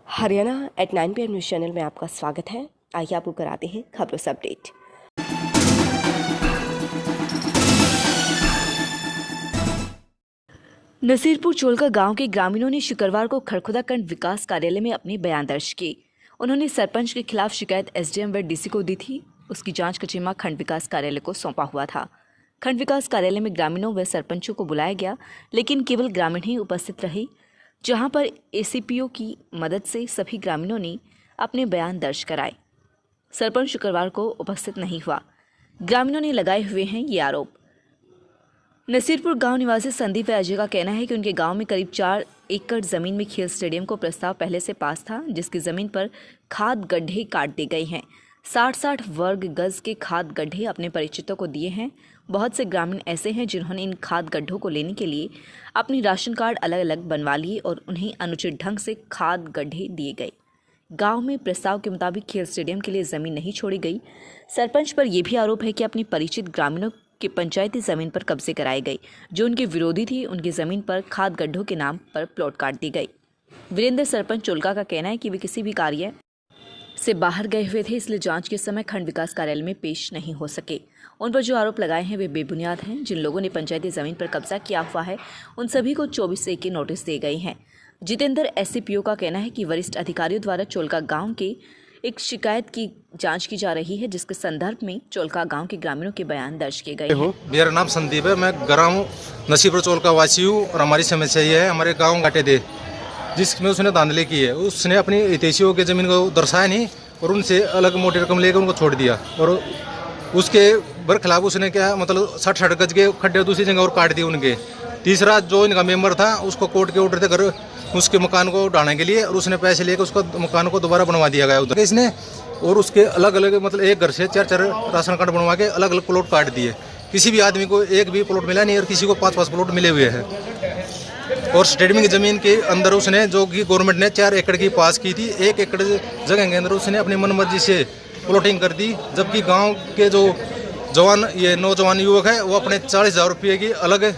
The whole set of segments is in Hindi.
Haryana at 9 PM news channel में आपका स्वागत है। आइए आपको कराते हैं खबरों से अपडेट। नसीरपुर चोलका गांव के ग्रामीणों ने शुक्रवार को खरखुदा खंड विकास कार्यालय में अपने बयान दर्ज किए। उन्होंने सरपंच के खिलाफ शिकायत SDM व DC को दी थी। उसकी जांच का जिम्मा खंड विकास कार्यालय को सौंपा हुआ था। खंड विकास कार्यालय में ग्रामीणों व सरपंचों को बुलाया गया, लेकिन केवल ग्रामीण ही उपस्थित रहे, जहां पर ACPO की मदद से सभी ग्रामीणों ने अपने बयान दर्ज कराए। सरपंच शुक्रवार को उपस्थित नहीं हुआ। ग्रामीणों ने लगाए हुए हैं ये आरोप। नसीरपुर गांव निवासी संदीप व अजय का कहना है कि उनके गांव में करीब 4 एकड़ जमीन में खेल स्टेडियम को प्रस्ताव पहले से पास था, जिसकी जमीन पर खाद गड्ढे काट दिए गए हैं। 60-60 वर्ग गज के खाद गड्ढे अपने परिचितों को दिए हैं। बहुत से ग्रामीण ऐसे हैं जिन्होंने इन खाद गड्ढों को लेने के लिए अपनी राशन कार्ड अलग अलग बनवा लिए और उन्हें अनुचित ढंग से खाद गड्ढे दिए गए। गांव में प्रस्ताव के मुताबिक खेल स्टेडियम के लिए जमीन नहीं छोड़ी गई। सरपंच पर यह भी आरोप है कि अपनी परिचित ग्रामीणों की पंचायती जमीन पर कब्जे कराए गए। जो उनके विरोधी थी, उनकी जमीन पर खाद गड्ढों के नाम पर प्लॉट काट दी गई। वीरेंद्र सरपंच चोलका का कहना है कि वे किसी भी कार्य से बाहर गए हुए थे, इसलिए जांच के समय खंड विकास कार्यालय में पेश नहीं हो सके। उन पर जो आरोप लगाए हैं वे बेबुनियाद हैं। जिन लोगों ने पंचायती जमीन पर कब्जा किया हुआ है, उन सभी को 24A के नोटिस दिए गए हैं। जितेंद्र SCPO का कहना है कि वरिष्ठ अधिकारियों द्वारा चोलका गांव के एक शिकायत की जांच की जा रही है, जिसके संदर्भ में चोलका गांव के ग्रामीणों के बयान दर्ज किए गए हैं। मेरा नाम संदीप है, मैं ग्राम नसीबपुर चोलका वासी हूँ और हमारी समस्या ये है, हमारे गाँव काटे दे जिसमें उसने धांधली की है। उसने अपनी हितैषियों की जमीन को दर्शाया नहीं और उनसे अलग मोटी रकम लेकर उनको छोड़ दिया और उसके बरखिलाफ उसने क्या मतलब 60-60 गज के खड्डे दूसरी जगह और काट दिए उनके। तीसरा जो इनका मेंबर था उसको कोर्ट के ऑर्डर थे घर उसके मकान को ढाने के लिए और उसने पैसे लेकर उसको मकान को दोबारा बनवा दिया गया उधर इसने। और उसके अलग अलग मतलब एक घर से 4-4 राशन कार्ड बनवा के अलग अलग प्लॉट काट दिए। किसी भी आदमी को एक भी प्लॉट मिला नहीं और किसी को 5-5 प्लॉट मिले हुए हैं। और स्टेडियम की जमीन के अंदर उसने जो कि गवर्नमेंट ने 4 एकड़ की पास की थी, 1 एकड़ जगह के अंदर उसने अपनी मनमर्जी से प्लॉटिंग कर दी। जबकि गांव के जो जवान ये नौजवान युवक है वो अपने 40,000 रुपये की अलग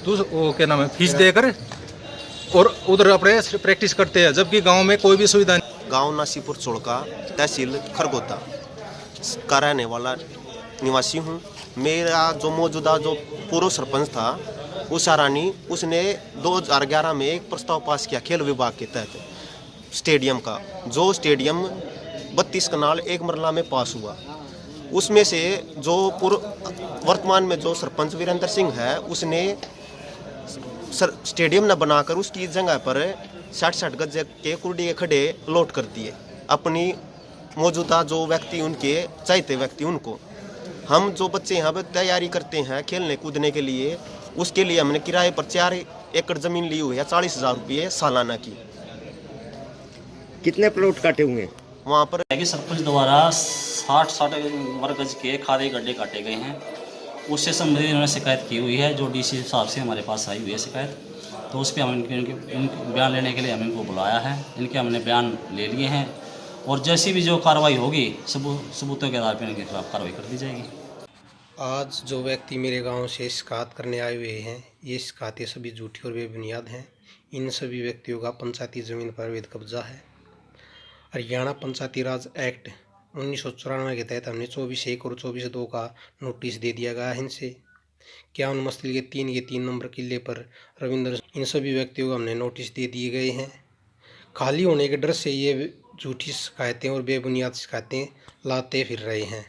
वो क्या नाम है फीस देकर और उधर अपने प्रैक्टिस करते हैं, जबकि गांव में कोई भी सुविधा नहीं। गांव नसीरपुर चोलका तहसील खरगोदा का रहने वाला निवासी हूं। मेरा जो मौजूदा जो पूर्व सरपंच था उषा रानी, उसने 2011 में एक प्रस्ताव पास किया खेल विभाग के तहत स्टेडियम का, जो स्टेडियम 32 कनाल 1 मरला में पास हुआ। उसमें से जो वर्तमान में जो सरपंच वीरेंद्र सिंह है उसने स्टेडियम न बनाकर उसकी जगह पर 60-60 गज के कुर्डी के खड्डे लौट कर दिए अपनी मौजूदा जो व्यक्ति उनके चाहते व्यक्ति उनको। हम जो बच्चे यहाँ पर तैयारी करते हैं खेलने कूदने के लिए, उसके लिए हमने किराए पर 4 एकड़ जमीन ली हुई है 40,000 रुपये सालाना की। कितने प्लॉट काटे हुए हैं वहाँ पर? सरपंच द्वारा 60-60 वर्ग गज के खादे गड्ढे काटे गए हैं। उससे संबंधित इन्होंने शिकायत की हुई है, जो DC साहब से हमारे पास आई हुई है शिकायत। तो उस पर हम इनके बयान लेने के लिए हम इनको बुलाया है। इनके हमने बयान ले लिए हैं और जैसी भी जो कार्रवाई होगी सबूतों के आधार पर इनके खिलाफ कार्रवाई कर दी जाएगी। आज जो व्यक्ति मेरे गांव से शिकायत करने आए हुए हैं, ये शिकायतें सभी झूठी और बेबुनियाद हैं। इन सभी व्यक्तियों का पंचायती ज़मीन पर अवैध कब्जा है। हरियाणा पंचायती राज एक्ट 1994 के तहत हमने 24(1) और 24(2) का नोटिस दे दिया गया है इनसे। क्या उन मस्तिल के 3 नंबर किले पर रविंद्र, इन सभी व्यक्तियों को हमने नोटिस दे दिए गए हैं। खाली होने के डर से ये झूठी शिकायतें और बेबुनियाद शिकायतें लाते फिर रहे हैं।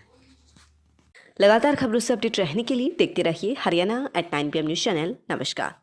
लगातार खबरों से अपडेट रहने के लिए देखते रहिए Haryana at 9 PM news channel. नमस्कार।